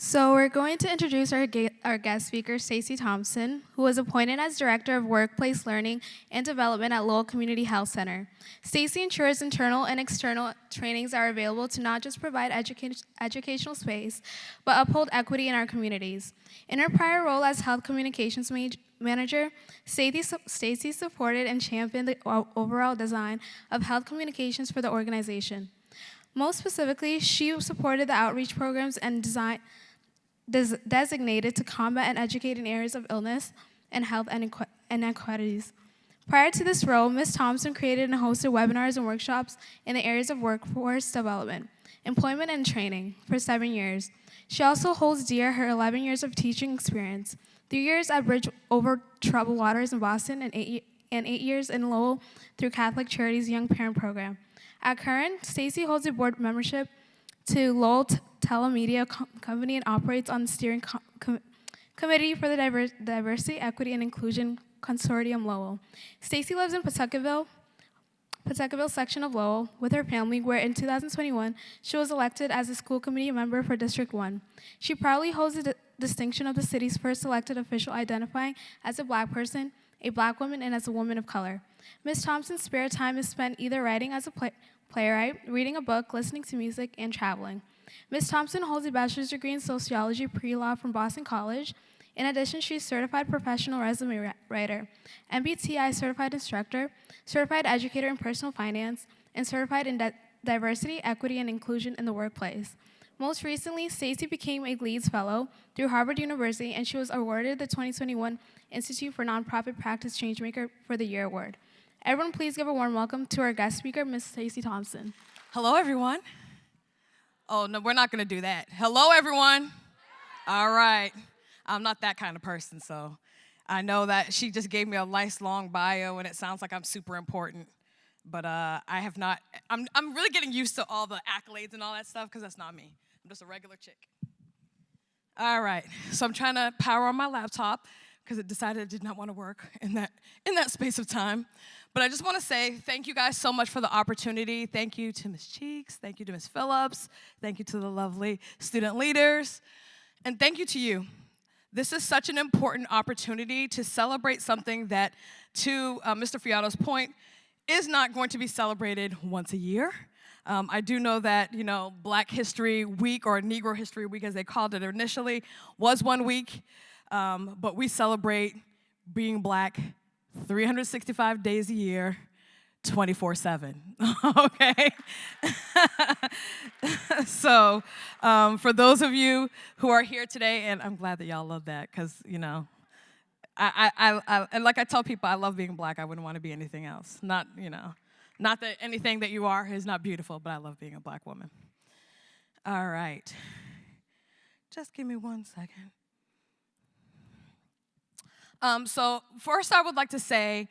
So we're going to introduce our guest speaker, Stacey Thompson, who was appointed as Director of Workplace Learning and Development at Lowell Community Health Center. Stacey ensures internal and external trainings are available to not just provide educational space, but uphold equity in our communities. In her prior role as Health Communications Manager, Stacey supported and championed the overall design of health communications for the organization. Most specifically, she supported the outreach programs and designated to combat and educate in areas of illness and health inequities. Prior to this role, Ms. Thompson created and hosted webinars and workshops in the areas of workforce development, employment, and training for 7 years. She also holds dear her 11 years of teaching experience, 3 years at Bridge Over Troubled Waters in Boston, and 8 years in Lowell through Catholic Charities Young Parent Program. At current, Stacey holds a board membership to Lowell Telemedia Company and operates on the steering committee for the Diversity, Equity, and Inclusion Consortium Lowell. Stacey lives in Pawtuckaville section of Lowell with her family, where in 2021, she was elected as a school committee member for District 1. She proudly holds the distinction of the city's first elected official identifying as a Black person, a Black woman, and as a woman of color. Ms. Thompson's spare time is spent either writing as a playwright, reading a book, listening to music, and traveling. Ms. Thompson holds a bachelor's degree in sociology pre-law from Boston College. In addition, she's a certified professional resume writer, MBTI certified instructor, certified educator in personal finance, and certified in diversity, equity, and inclusion in the workplace. Most recently, Stacey became a Leeds Fellow through Harvard University, and she was awarded the 2021 Institute for Nonprofit Practice Changemaker for the Year Award. Everyone, please give a warm welcome to our guest speaker, Ms. Stacey Thompson. Hello, everyone. Oh, no, we're not going to do that. Hello, everyone. All right. I'm not that kind of person, so I know that she just gave me a nice long bio, and it sounds like I'm super important. But I have not. I'm really getting used to all the accolades and all that stuff because that's not me. I'm just a regular chick. All right. So I'm trying to power on my laptop because it decided it did not want to work in that space of time. But I just want to say thank you guys so much for the opportunity. Thank you to Ms. Cheeks. Thank you to Ms. Phillips. Thank you to the lovely student leaders. And thank you to you. This is such an important opportunity to celebrate something that, to Mr. Fiato's point, is not going to be celebrated once a year. I do know that, Black History Week, or Negro History Week as they called it initially, was 1 week. But we celebrate being Black 365 days a year, 24/7, okay? So for those of you who are here today, and I'm glad that y'all love that because, and like I tell people, I love being Black. I wouldn't want to be anything else. Not that anything that you are is not beautiful, but I love being a Black woman. All right. Just give me 1 second. So first I would like to say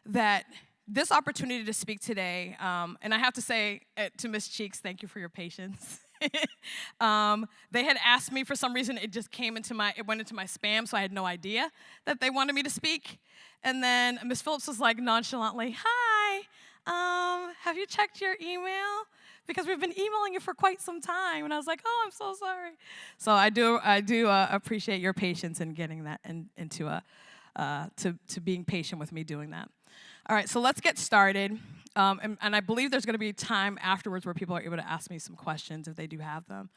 that this opportunity to speak today, and I have to say to Ms. Cheeks, thank you for your patience. They had asked me for some reason, it went into my spam, so I had no idea that they wanted me to speak. And then Ms. Phillips was like nonchalantly, hi, have you checked your email? Because we've been emailing you for quite some time. And I was like, oh, I'm so sorry. So I do appreciate your patience in getting that to being patient with me doing that. All right, so let's get started. And I believe there's going to be time afterwards where people are able to ask me some questions if they do have them.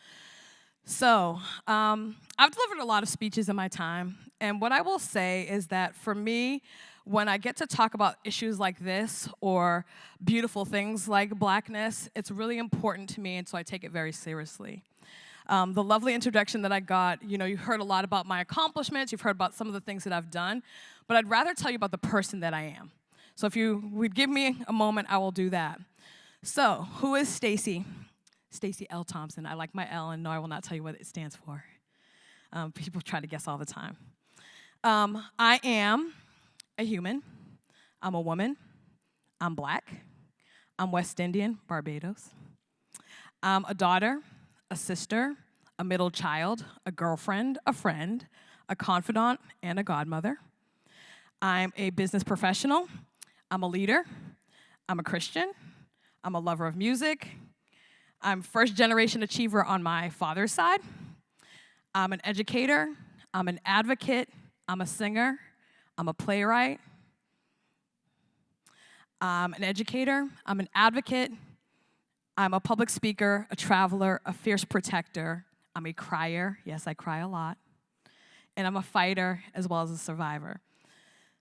So I've delivered a lot of speeches in my time. And what I will say is that for me, when I get to talk about issues like this or beautiful things like Blackness, it's really important to me, and so I take it very seriously. The lovely introduction that I got, you heard a lot about my accomplishments, you've heard about some of the things that I've done, but I'd rather tell you about the person that I am. So if you would give me a moment, I will do that. So, who is Stacey? Stacey L. Thompson. I like my L, and no, I will not tell you what it stands for. People try to guess all the time. I am a human. I'm a woman. I'm Black. I'm West Indian, Barbados. I'm a daughter, a sister, a middle child, a girlfriend, a friend, a confidant, and a godmother. I'm a business professional. I'm a leader. I'm a Christian. I'm a lover of music. I'm first-generation achiever on my father's side. I'm an educator, I'm an advocate, I'm a singer, I'm a playwright. I'm an educator, I'm an advocate, I'm a public speaker, a traveler, a fierce protector, I'm a crier, yes, I cry a lot, and I'm a fighter as well as a survivor.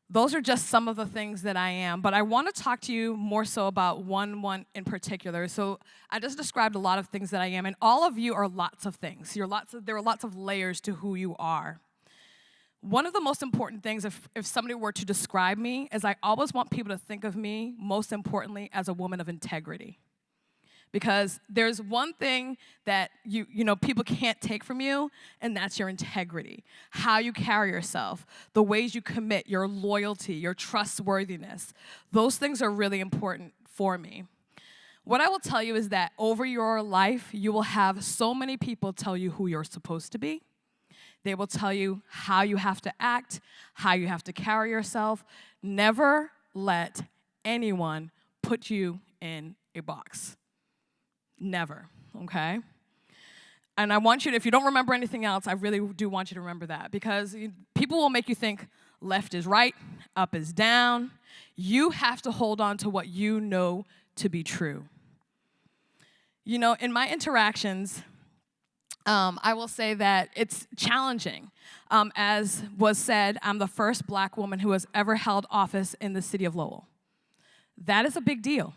Those are just some of the things that I am, but I want to talk to you more so about one in particular. So I just described a lot of things that I am, and all of you are lots of things. There are lots of layers to who you are. One of the most important things, if somebody were to describe me, is I always want people to think of me, most importantly, as a woman of integrity. Because there's one thing that people can't take from you, and that's your integrity. How you carry yourself, the ways you commit, your loyalty, your trustworthiness. Those things are really important for me. What I will tell you is that over your life, you will have so many people tell you who you're supposed to be. They will tell you how you have to act, how you have to carry yourself. Never let anyone put you in a box. Never, okay? And I want you to, if you don't remember anything else, I really do want you to remember that, because people will make you think left is right, up is down. You have to hold on to what you know to be true. In my interactions, I will say that it's challenging. As was said, I'm the first black woman who has ever held office in the city of Lowell. That is a big deal.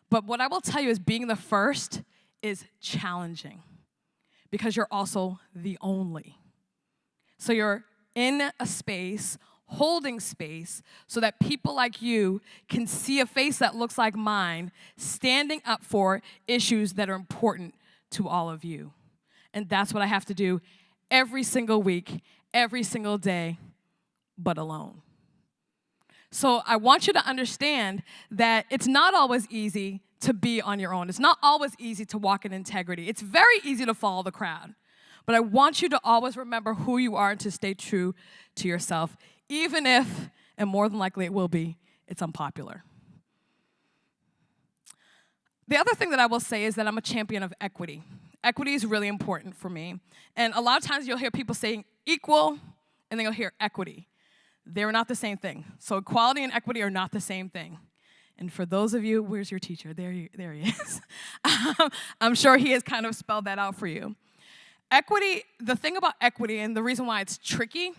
But what I will tell you is being the first is challenging, because you're also the only. So you're in a space, holding space, so that people like you can see a face that looks like mine, standing up for issues that are important to all of you. And that's what I have to do every single week, every single day, but alone. So I want you to understand that it's not always easy to be on your own. It's not always easy to walk in integrity. It's very easy to follow the crowd. But I want you to always remember who you are and to stay true to yourself, even if, and more than likely it will be, it's unpopular. The other thing that I will say is that I'm a champion of equity. Equity is really important for me. And a lot of times you'll hear people saying equal, and then you'll hear equity. They're not the same thing. So equality and equity are not the same thing. And for those of you, where's your teacher? There he is. I'm sure he has kind of spelled that out for you. Equity, the thing about equity, and the reason why it's tricky,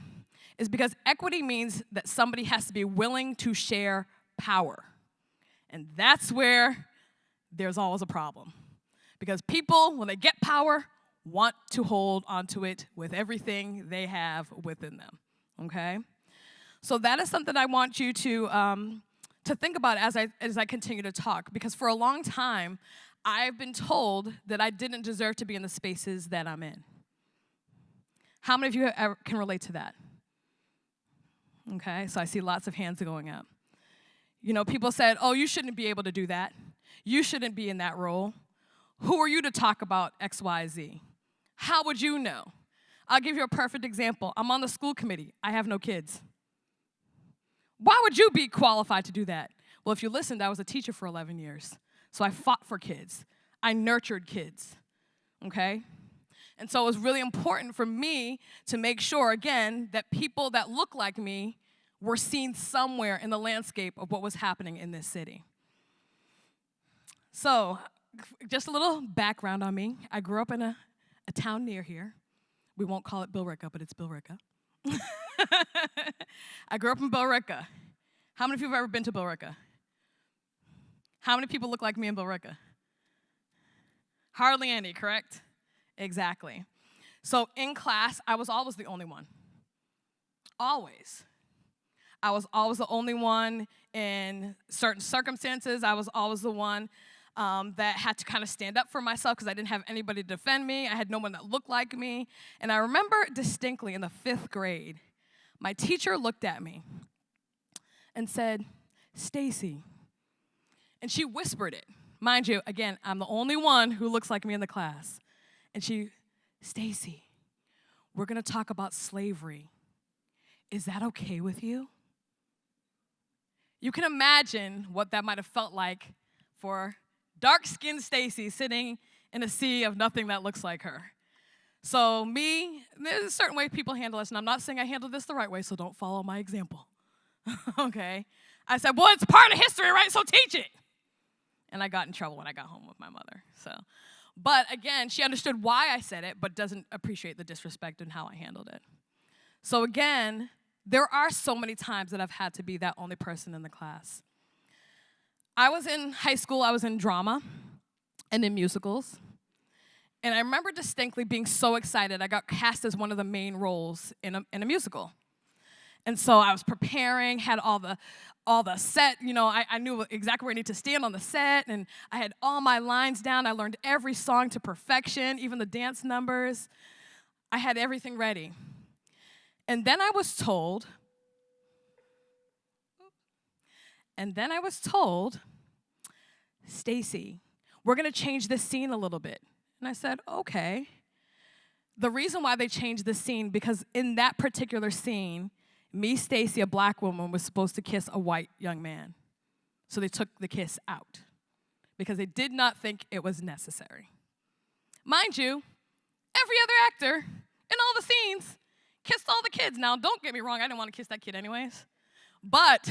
is because equity means that somebody has to be willing to share power. And that's where there's always a problem. Because people, when they get power, want to hold onto it with everything they have within them, okay? So that is something I want you to think about as I continue to talk, because for a long time, I've been told that I didn't deserve to be in the spaces that I'm in. How many of you can relate to that? Okay, so I see lots of hands going up. People said, oh, you shouldn't be able to do that. You shouldn't be in that role. Who are you to talk about X, Y, Z? How would you know? I'll give you a perfect example. I'm on the school committee. I have no kids. Why would you be qualified to do that? Well, if you listened, I was a teacher for 11 years. So I fought for kids. I nurtured kids, okay? And so it was really important for me to make sure, again, that people that look like me were seen somewhere in the landscape of what was happening in this city. So just a little background on me. I grew up in a town near here. We won't call it Billerica, but it's Billerica. I grew up in Billerica. How many of you have ever been to Billerica? How many people look like me in Billerica? Hardly any, correct? Exactly. So in class, I was always the only one. Always. I was always the only one in certain circumstances. I was always the one that had to kind of stand up for myself because I didn't have anybody to defend me. I had no one that looked like me. And I remember distinctly in the 5th grade, my teacher looked at me and said, Stacey. And she whispered it. Mind you, again, I'm the only one who looks like me in the class. And she, Stacey, we're going to talk about slavery. Is that okay with you? You can imagine what that might have felt like for dark-skinned Stacey sitting in a sea of nothing that looks like her. So there's a certain way people handle this, and I'm not saying I handled this the right way, so don't follow my example. Okay? I said, well, it's part of history, right? So teach it. And I got in trouble when I got home with my mother. But again, she understood why I said it, but doesn't appreciate the disrespect and how I handled it. So again, there are so many times that I've had to be that only person in the class. I was in high school, I was in drama and in musicals. And I remember distinctly being so excited. I got cast as one of the main roles in a musical. And so I was preparing, had all the set, I knew exactly where I needed to stand on the set, and I had all my lines down. I learned every song to perfection, even the dance numbers. I had everything ready. And then I was told, Stacey, we're going to change this scene a little bit. And I said, okay. The reason why they changed the scene, because in that particular scene, me, Stacey, a black woman, was supposed to kiss a white young man. So they took the kiss out because they did not think it was necessary. Mind you, every other actor in all the scenes kissed all the kids. Now, don't get me wrong, I didn't want to kiss that kid anyways. But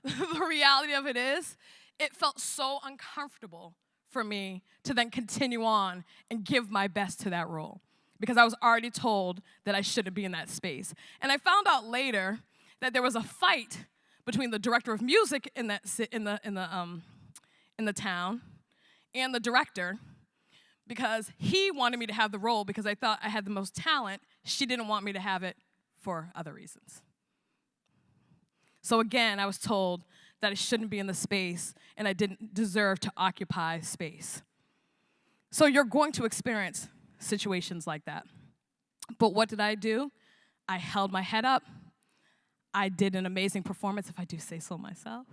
the reality of it is, it felt so uncomfortable for me to then continue on and give my best to that role because I was already told that I shouldn't be in that space. And I found out later that there was a fight between the director of music in the town and the director because he wanted me to have the role because I thought I had the most talent. She didn't want me to have it for other reasons. So again, I was told that I shouldn't be in the space and I didn't deserve to occupy space. So you're going to experience situations like that. But what did I do? I held my head up. I did an amazing performance, if I do say so myself.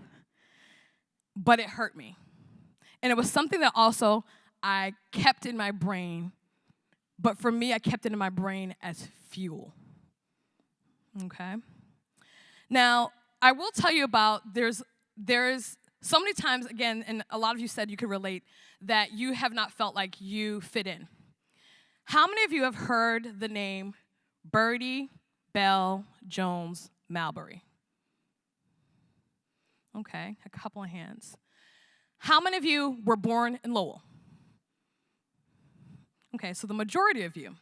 But it hurt me. And it was something that also I kept in my brain. But for me, I kept it in my brain as fuel. Okay? Now, I will tell you about there's so many times, again, and a lot of you said you could relate, that you have not felt like you fit in. How many of you have heard the name Birdie Bell Jones Malbury? Okay, a couple of hands. How many of you were born in Lowell? Okay, so the majority of you.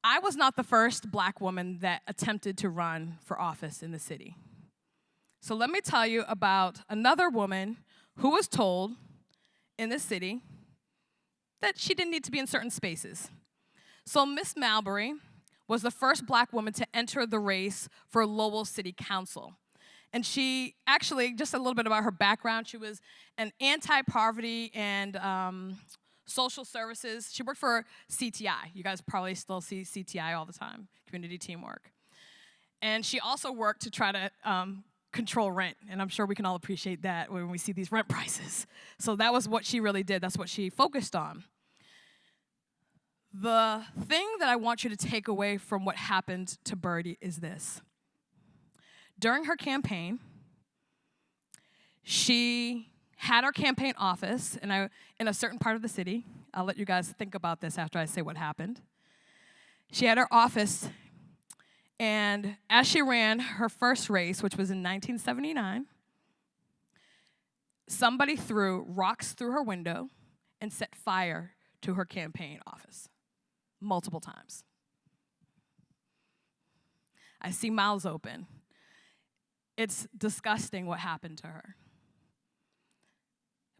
I was not the first black woman that attempted to run for office in the city. So let me tell you about another woman who was told in the city that she didn't need to be in certain spaces. So Miss Malbury was the first black woman to enter the race for Lowell City Council. And she actually, just a little bit about her background, she was an anti-poverty and social services. She worked for CTI. You guys probably still see CTI all the time, community teamwork. And she also worked to try to control rent, and I'm sure we can all appreciate that when we see these rent prices. So that was what she really did. That's what she focused on. The thing that I want you to take away from what happened to Birdie is this. During her campaign, she had her campaign office in a certain part of the city. I'll let you guys think about this after I say what happened. She had her office, and as she ran her first race, which was in 1979, somebody threw rocks through her window and set fire to her campaign office multiple times. I see mouths open. It's disgusting what happened to her.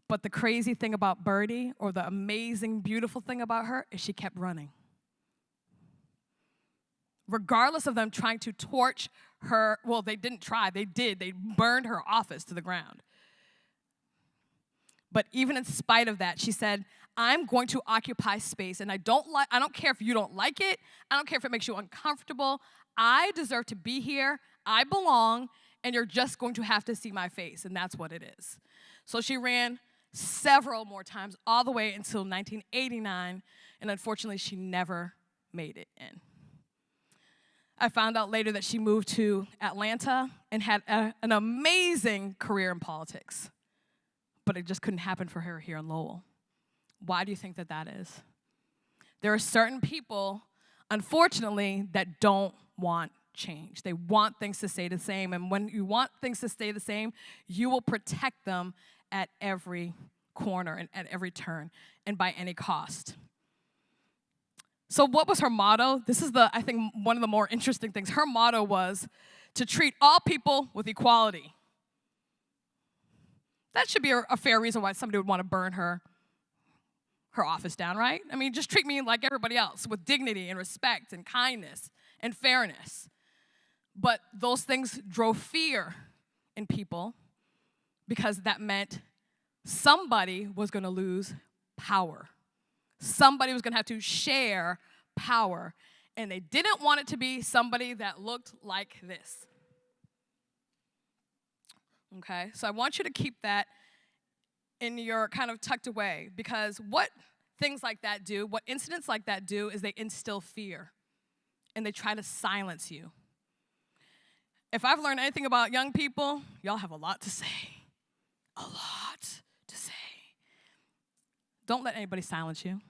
But the crazy thing about Birdie, or the amazing, beautiful thing about her, is she kept running. Regardless of them trying to torch her, well, they didn't try, they did. They burned her office to the ground. But even in spite of that, she said, I'm going to occupy space, and I don't care if you don't like it. I don't care if it makes you uncomfortable. I deserve to be here. I belong, and you're just going to have to see my face, and that's what it is. So she ran several more times, all the way until 1989, and unfortunately, she never made it in. I found out later that she moved to Atlanta and had an amazing career in politics, but it just couldn't happen for her here in Lowell. Why do you think that is? There are certain people, unfortunately, that don't want change. They want things to stay the same. And when you want things to stay the same, you will protect them at every corner and at every turn and by any cost. So what was her motto? This is I think one of the more interesting things. Her motto was to treat all people with equality. That should be a fair reason why somebody would want to burn her office down, right? I mean, just treat me like everybody else with dignity and respect and kindness and fairness. But those things drove fear in people because that meant somebody was going to lose power. Somebody was going to have to share power. And they didn't want it to be somebody that looked like this. Okay, so I want you to keep that in your kind of tucked away, because what things like that do, what incidents like that do, is they instill fear and they try to silence you. If I've learned anything about young people, y'all have a lot to say. A lot to say. Don't let anybody silence you.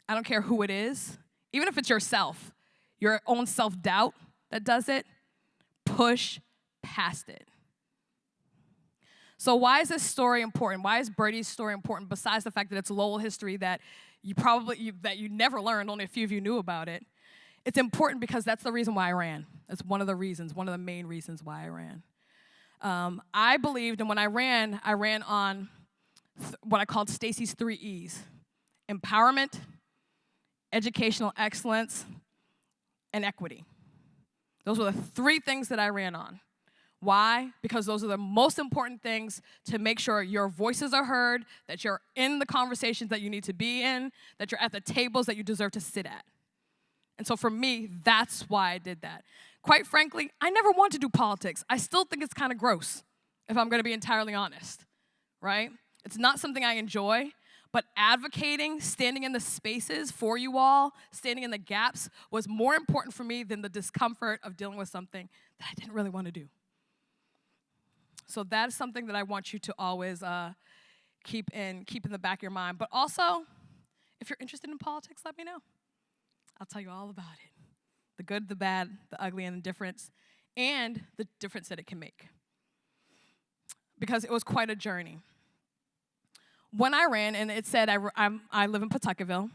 I don't care who it is, even if it's yourself, your own self-doubt that does it, push past it. So why is this story important? Why is Birdie's story important, besides the fact that it's Lowell history that you never learned, only a few of you knew about it? It's important because that's the reason why I ran. That's one of the reasons, one of the main reasons why I ran. I believed, and when I ran on what I called Stacey's 3 E's: empowerment, educational excellence, and equity. Those were the 3 things that I ran on. Why? Because those are the most important things to make sure your voices are heard, that you're in the conversations that you need to be in, that you're at the tables that you deserve to sit at. And so for me, that's why I did that. Quite frankly, I never wanted to do politics. I still think it's kind of gross, if I'm going to be entirely honest, right? It's not something I enjoy, but advocating, standing in the spaces for you all, standing in the gaps, was more important for me than the discomfort of dealing with something that I didn't really want to do. So that is something that I want you to always keep in the back of your mind. But also, if you're interested in politics, let me know. I'll tell you all about it. The good, the bad, the ugly, and the difference that it can make. Because it was quite a journey. When I ran, and it said I live in Pawtuckaville,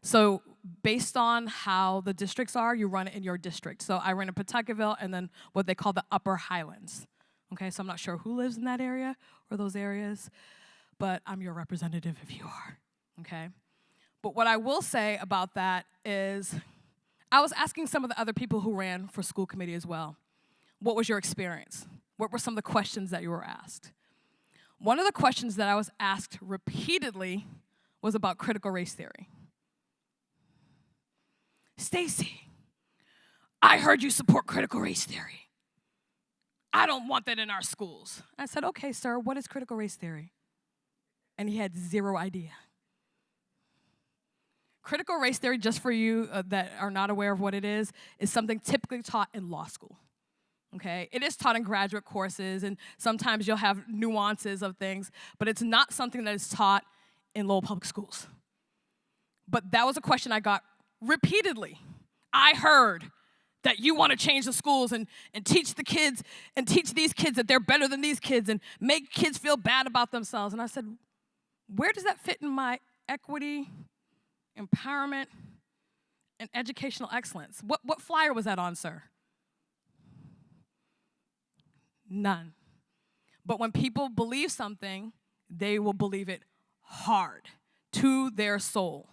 so based on how the districts are, you run it in your district. So I ran in Pawtuckaville and then what they call the Upper Highlands. Okay, so I'm not sure who lives in that area or those areas, but I'm your representative if you are, okay? But what I will say about that is I was asking some of the other people who ran for school committee as well, what was your experience? What were some of the questions that you were asked? One of the questions that I was asked repeatedly was about critical race theory. Stacey, I heard you support critical race theory. I don't want that in our schools. I said, okay, sir, what is critical race theory? And he had zero idea. Critical race theory, just for you that are not aware of what it is something typically taught in law school. Okay? It is taught in graduate courses, and sometimes you'll have nuances of things, but it's not something that is taught in Lowell Public Schools. But that was a question I got repeatedly. I heard that you want to change the schools and teach the kids and teach these kids that they're better than these kids and make kids feel bad about themselves. And I said, where does that fit in my equity, empowerment, and educational excellence? What flyer was that on, sir? None. But when people believe something, they will believe it hard, to their soul.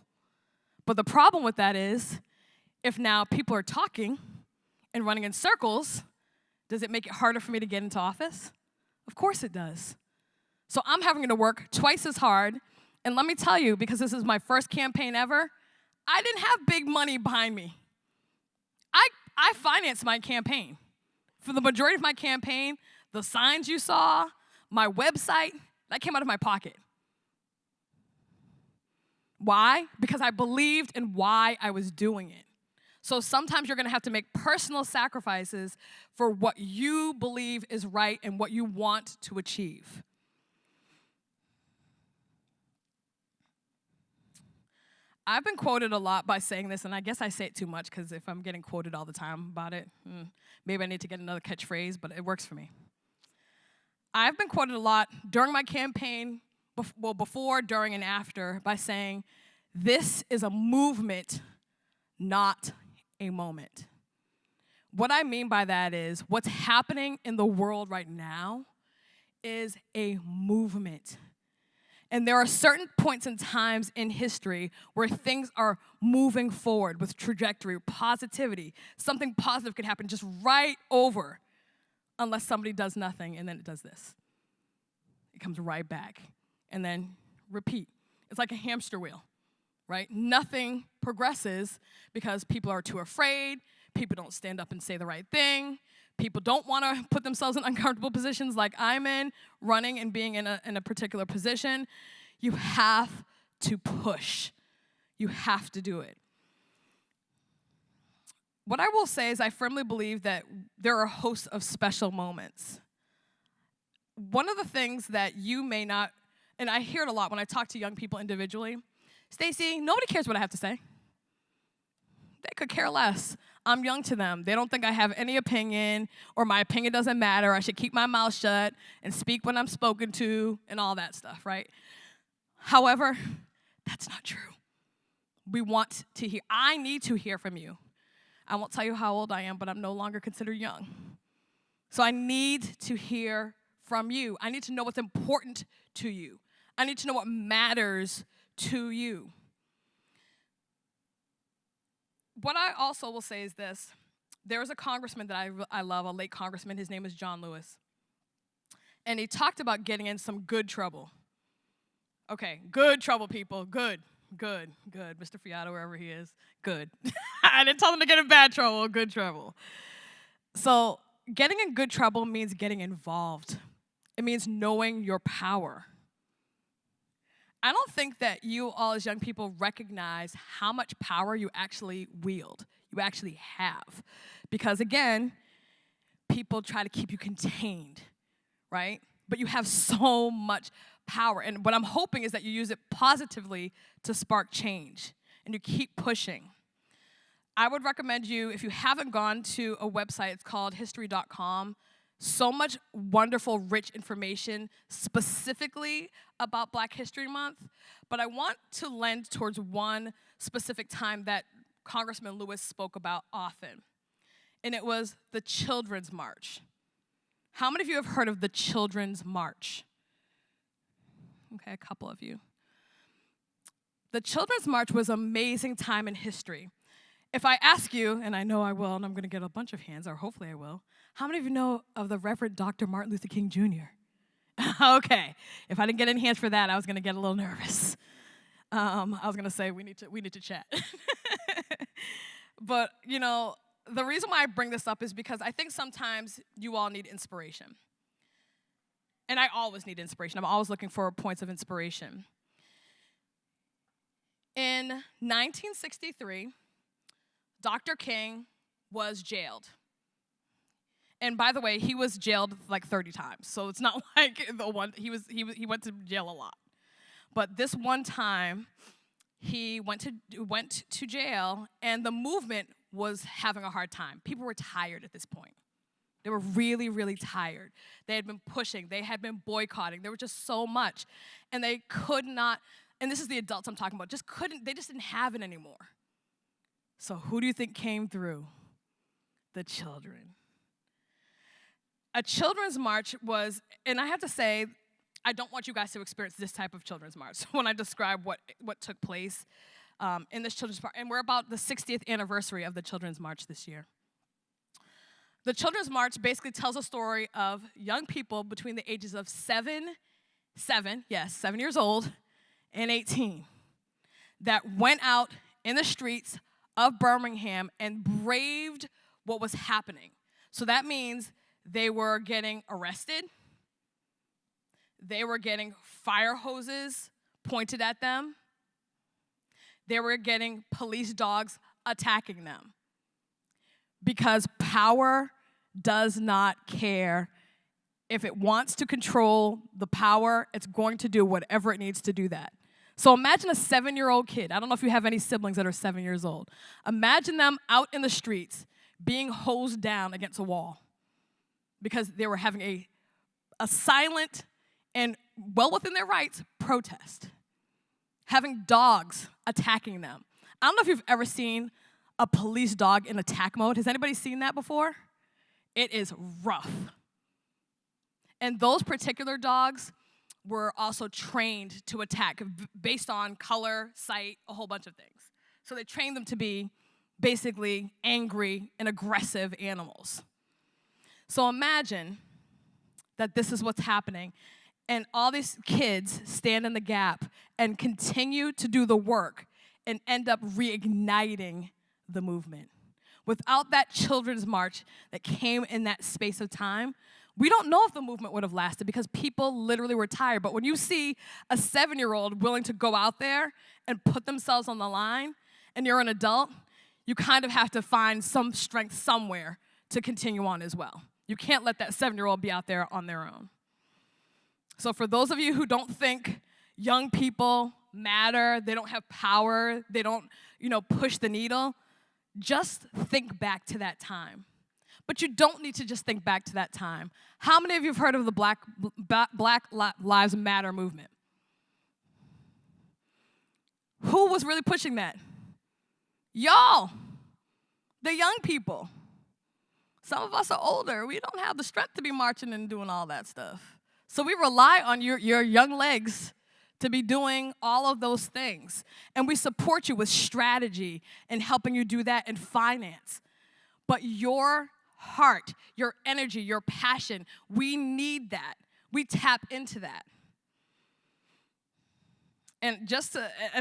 But the problem with that is, if now people are talking and running in circles, does it make it harder for me to get into office? Of course it does. So I'm having to work twice as hard. And let me tell you, because this is my first campaign ever, I didn't have big money behind me. I financed my campaign. For the majority of my campaign, the signs you saw, my website, that came out of my pocket. Why? Because I believed in why I was doing it. So sometimes you're going to have to make personal sacrifices for what you believe is right and what you want to achieve. I've been quoted a lot by saying this, and I guess I say it too much because if I'm getting quoted all the time about it, maybe I need to get another catchphrase, but it works for me. I've been quoted a lot during my campaign, before, during, and after, by saying, this is a movement, not a moment. What I mean by that is what's happening in the world right now is a movement. And there are certain points and times in history where things are moving forward with trajectory, positivity. Something positive could happen just right over, unless somebody does nothing, and then it does this. It comes right back, and then repeat. It's like a hamster wheel, right? Nothing progresses because people are too afraid, people don't stand up and say the right thing, people don't want to put themselves in uncomfortable positions like I'm in, running and being in a particular position. You have to push. You have to do it. What I will say is I firmly believe that there are hosts of special moments. One of the things that you may not, and I hear it a lot when I talk to young people individually, Stacey, nobody cares what I have to say. They could care less. I'm young to them. They don't think I have any opinion, or my opinion doesn't matter. I should keep my mouth shut and speak when I'm spoken to and all that stuff, right? However, that's not true. We want to hear. I need to hear from you. I won't tell you how old I am, but I'm no longer considered young. So I need to hear from you. I need to know what's important to you. I need to know what matters to you. What I also will say is this. There was a congressman that I love, a late congressman. His name is John Lewis. And he talked about getting in some good trouble. Okay, good trouble, people. Good. Mr. Fiato, wherever he is, good. I didn't tell him to get in bad trouble, good trouble. So getting in good trouble means getting involved. It means knowing your power. I don't think that you all as young people recognize how much power you actually wield, you actually have. Because again, people try to keep you contained, right? But you have so much power. And what I'm hoping is that you use it positively to spark change and you keep pushing. I would recommend you, if you haven't gone to a website, it's called history.com. So much wonderful, rich information specifically about Black History Month. But I want to lend towards one specific time that Congressman Lewis spoke about often. And it was the Children's March. How many of you have heard of the Children's March? Okay, a couple of you. The Children's March was an amazing time in history. If I ask you, and I know I will, and I'm going to get a bunch of hands, or hopefully I will, how many of you know of the Reverend Dr. Martin Luther King Jr.? Okay, if I didn't get any hands for that, I was going to get a little nervous. I was going to say we need to chat. But, you know, the reason why I bring this up is because I think sometimes you all need inspiration. And I always need inspiration. I'm always looking for points of inspiration. In 1963, Dr. King was jailed. And by the way, he was jailed like 30 times. So it's not like the one he went to jail a lot. But this one time he went to jail, and the movement was having a hard time. People were tired at this point. They were really, really tired. They had been pushing. They had been boycotting. There was just so much. And they could not, and this is the adults I'm talking about, they just didn't have it anymore. So who do you think came through? The children. A children's march was, and I have to say, I don't want you guys to experience this type of children's march when I describe what took place in this children's march. And we're about the 60th anniversary of the children's march this year. The children's march basically tells a story of young people between the ages of 7 years old, and 18 that went out in the streets of Birmingham and braved what was happening. So that means they were getting arrested. They were getting fire hoses pointed at them. They were getting police dogs attacking them. Because power does not care. If it wants to control the power, it's going to do whatever it needs to do that. So imagine a 7-year-old kid. I don't know if you have any siblings that are 7 years old. Imagine them out in the streets being hosed down against a wall because they were having a silent and well within their rights protest. Having dogs attacking them. I don't know if you've ever seen a police dog in attack mode. Has anybody seen that before? It is rough. And those particular dogs were also trained to attack based on color, sight, a whole bunch of things. So they trained them to be basically angry and aggressive animals. So imagine that this is what's happening, and all these kids stand in the gap and continue to do the work and end up reigniting the movement. Without that children's march that came in that space of time, we don't know if the movement would have lasted because people literally were tired. But when you see a 7-year-old willing to go out there and put themselves on the line, and you're an adult, you kind of have to find some strength somewhere to continue on as well. You can't let that 7-year-old be out there on their own. So for those of you who don't think young people matter, they don't have power, they don't, push the needle, just think back to that time. But you don't need to just think back to that time. How many of you have heard of the Black Lives Matter movement? Who was really pushing that? Y'all, the young people. Some of us are older. We don't have the strength to be marching and doing all that stuff. So we rely on your young legs to be doing all of those things. And we support you with strategy and helping you do that and finance. But your heart, your energy, your passion, we need that. We tap into that. And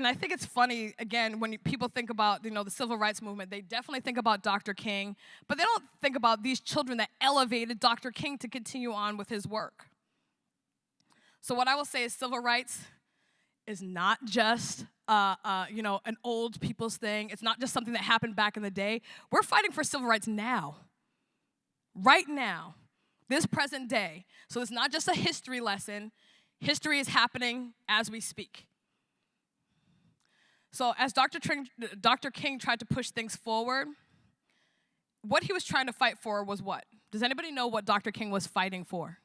I think it's funny, again, when people think about, the civil rights movement, they definitely think about Dr. King, but they don't think about these children that elevated Dr. King to continue on with his work. So what I will say is civil rights is not just, an old people's thing. It's not just something that happened back in the day. We're fighting for civil rights now, right now, this present day. So it's not just a history lesson. History is happening as we speak. So as Dr. King tried to push things forward, what he was trying to fight for was what? Does anybody know what Dr. King was fighting for?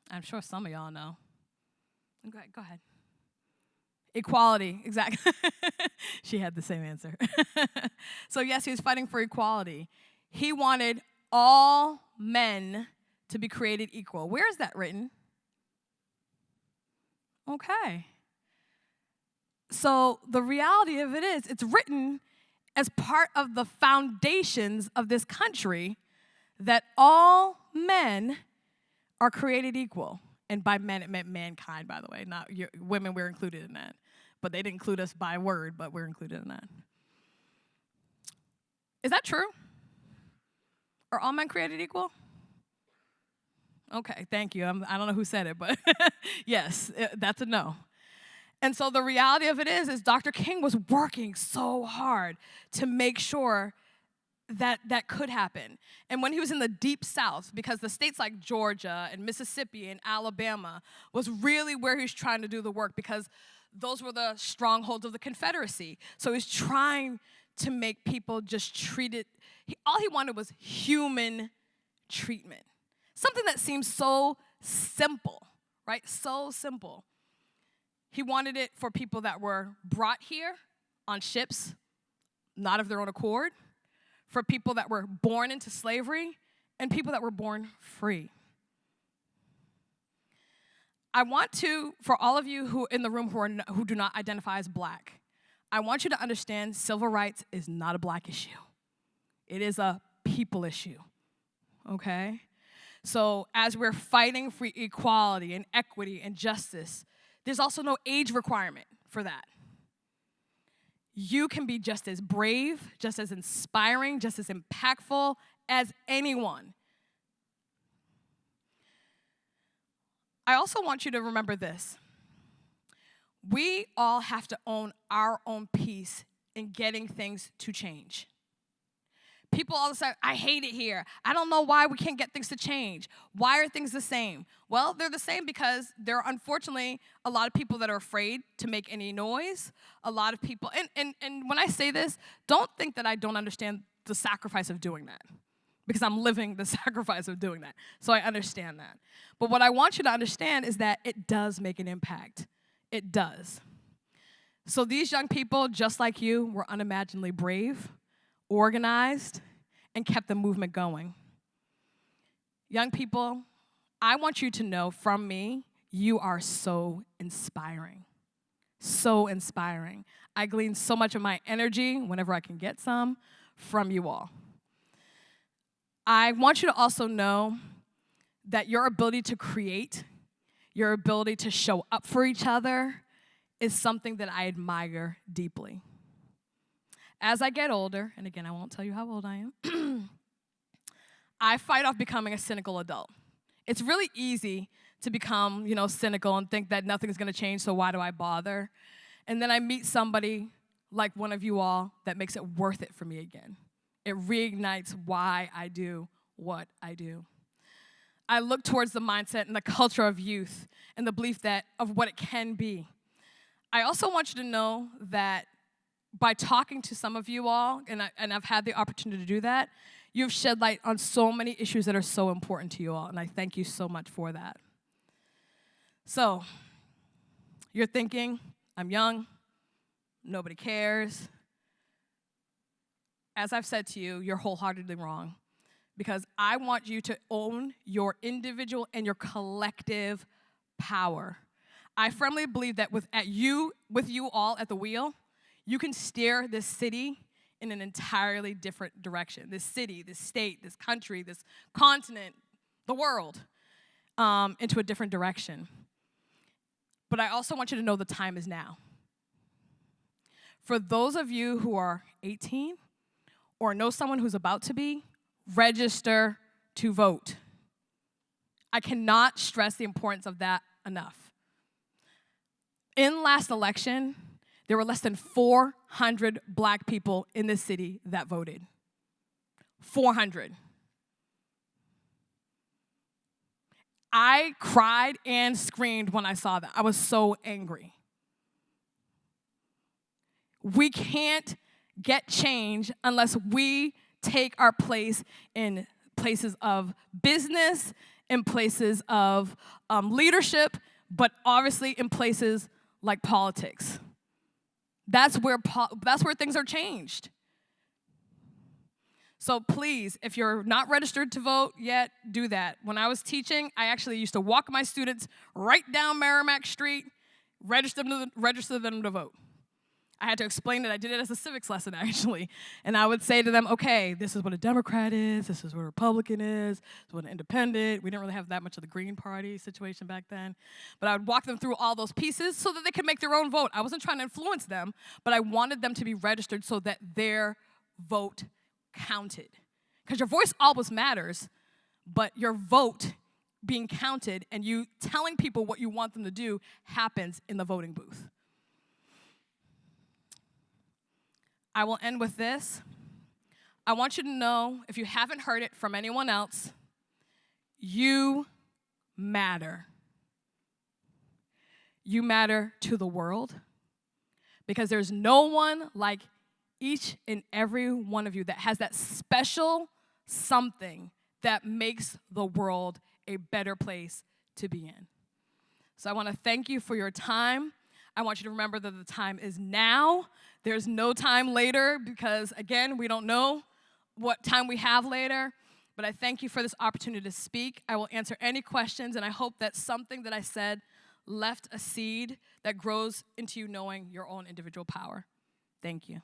I'm sure some of y'all know. Go ahead. Equality, exactly. She had the same answer. So yes, he was fighting for equality. He wanted all men to be created equal. Where is that written? Okay. So the reality of it is, it's written as part of the foundations of this country that all men are created equal. And by men, it meant mankind, by the way. Not women, we're included in that. But they didn't include us by word, but we're included in that. Is that true? Are all men created equal? Okay, thank you. I don't know who said it, but yes, that's a no. And so the reality of it is Dr. King was working so hard to make sure that could happen. And when he was in the deep South, because the states like Georgia and Mississippi and Alabama was really where he was trying to do the work, because those were the strongholds of the Confederacy. So he was trying to make people just treated, all he wanted was human treatment. Something that seems so simple, right? So simple. He wanted it for people that were brought here on ships, not of their own accord, for people that were born into slavery, and people that were born free. I want to, for all of you who in the room who do not identify as black, I want you to understand civil rights is not a black issue. It is a people issue, okay? So as we're fighting for equality and equity and justice, there's also no age requirement for that. You can be just as brave, just as inspiring, just as impactful as anyone. I also want you to remember this. We all have to own our own piece in getting things to change. People all of a sudden, I hate it here. I don't know why we can't get things to change. Why are things the same? Well, they're the same because there are unfortunately a lot of people that are afraid to make any noise. A lot of people, and when I say this, don't think that I don't understand the sacrifice of doing that, because I'm living the sacrifice of doing that. So I understand that. But what I want you to understand is that it does make an impact. It does. So these young people, just like you, were unimaginably brave, organized, and kept the movement going. Young people, I want you to know from me, you are so inspiring. So inspiring. I glean so much of my energy, whenever I can get some, from you all. I want you to also know that your ability to create, your ability to show up for each other is something that I admire deeply. As I get older, and again, I won't tell you how old I am, I fight off becoming a cynical adult. It's really easy to become, cynical and think that nothing's going to change, so why do I bother? And then I meet somebody like one of you all that makes it worth it for me again. It reignites why I do what I do. I look towards the mindset and the culture of youth and the belief of what it can be. I also want you to know that by talking to some of you all, and I've had the opportunity to do that, you've shed light on so many issues that are so important to you all, and I thank you so much for that. So, you're thinking, I'm young, nobody cares. As I've said to you, you're wholeheartedly wrong, because I want you to own your individual and your collective power. I firmly believe that with you all at the wheel, you can steer this city in an entirely different direction. This city, this state, this country, this continent, the world, into a different direction. But I also want you to know the time is now. For those of you who are 18 or know someone who's about to be, register to vote. I cannot stress the importance of that enough. In last election, there were less than 400 black people in this city that voted. 400. I cried and screamed when I saw that. I was so angry. We can't get change unless we take our place in places of business, in places of leadership, but obviously in places like politics. That's where things are changed. So please, if you're not registered to vote yet, do that. When I was teaching, I actually used to walk my students right down Merrimack Street, register them to vote. I had to explain it. I did it as a civics lesson, actually. And I would say to them, okay, this is what a Democrat is. This is what a Republican is. This is what an independent. We didn't really have that much of the Green Party situation back then. But I would walk them through all those pieces so that they could make their own vote. I wasn't trying to influence them, but I wanted them to be registered so that their vote counted. Because your voice always matters, but your vote being counted and you telling people what you want them to do happens in the voting booth. I will end with this. I want you to know, if you haven't heard it from anyone else, you matter. You matter to the world, because there's no one like each and every one of you that has that special something that makes the world a better place to be in. So I want to thank you for your time. I want you to remember that the time is now. There's no time later because, again, we don't know what time we have later. But I thank you for this opportunity to speak. I will answer any questions, and I hope that something that I said left a seed that grows into you knowing your own individual power. Thank you.